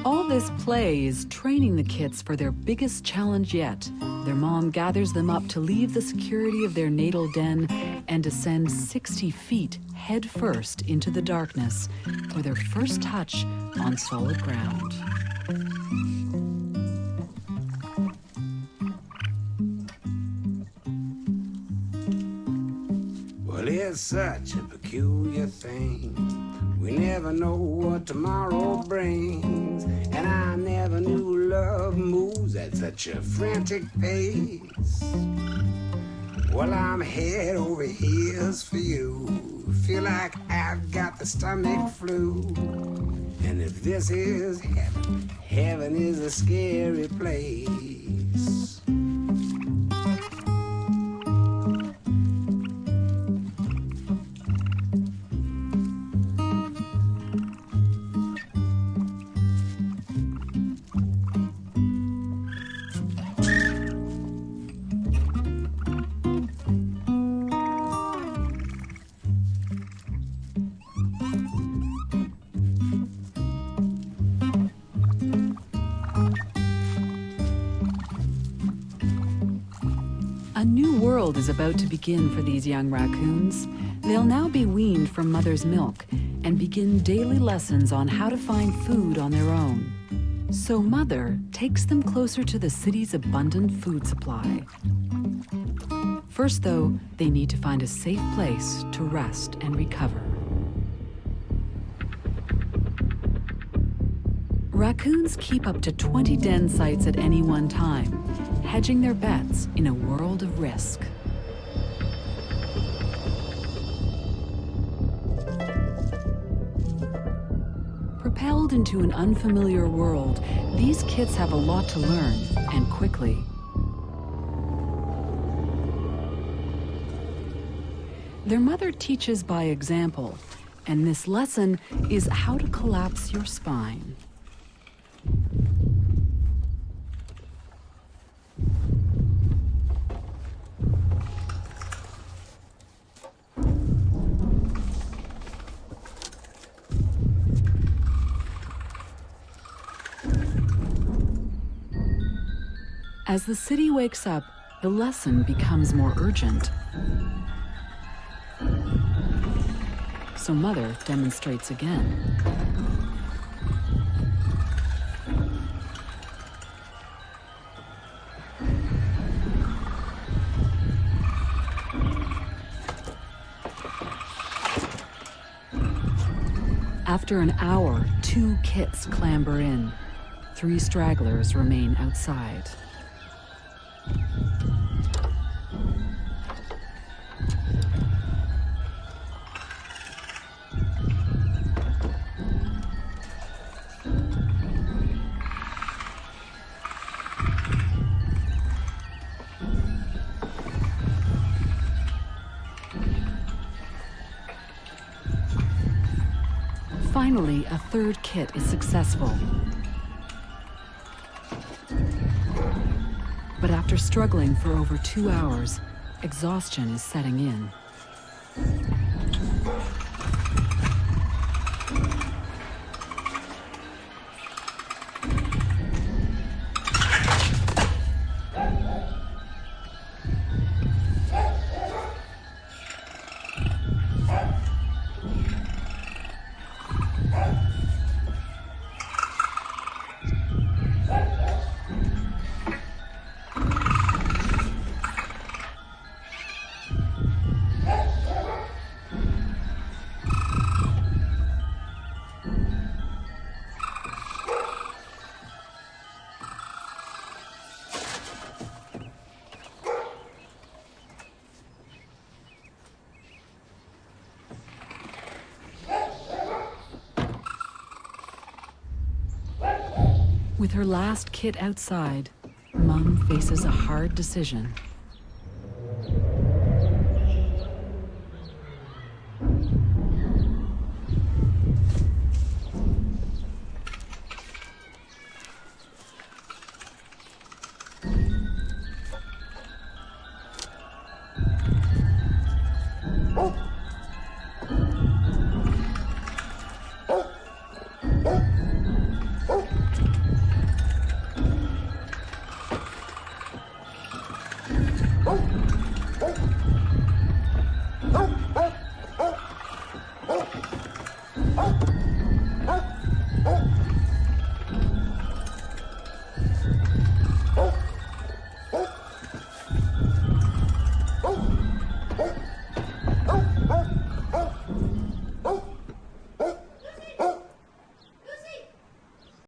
All this play is training the kits for their biggest challenge yet. Their mom gathers them up to leave the security of their natal den and descend 60 feet head first into the darkness for their first touch on solid ground. Well, it's such a peculiar thing. We never know what tomorrow brings, and I never knew love moves at such a frantic pace. Well, I'm head over heels for you. Feel like I've got the stomach flu. And if this is heaven, heaven is a scary place. A new world is about to begin for these young raccoons. They'll now be weaned from mother's milk and begin daily lessons on how to find food on their own. So mother takes them closer to the city's abundant food supply. First, though, they need to find a safe place to rest and recover. Raccoons keep up to 20 den sites at any one time, hedging their bets in a world of risk. Propelled into an unfamiliar world, these kits have a lot to learn, and quickly. Their mother teaches by example, and this lesson is how to collapse your spine. As the city wakes up, the lesson becomes more urgent. So mother demonstrates again. After an hour, 2 kits clamber in. 3 stragglers remain outside. Finally, a 3rd kit is successful. But after struggling for over 2 hours, exhaustion is setting in. With her last kit outside, Mom faces a hard decision.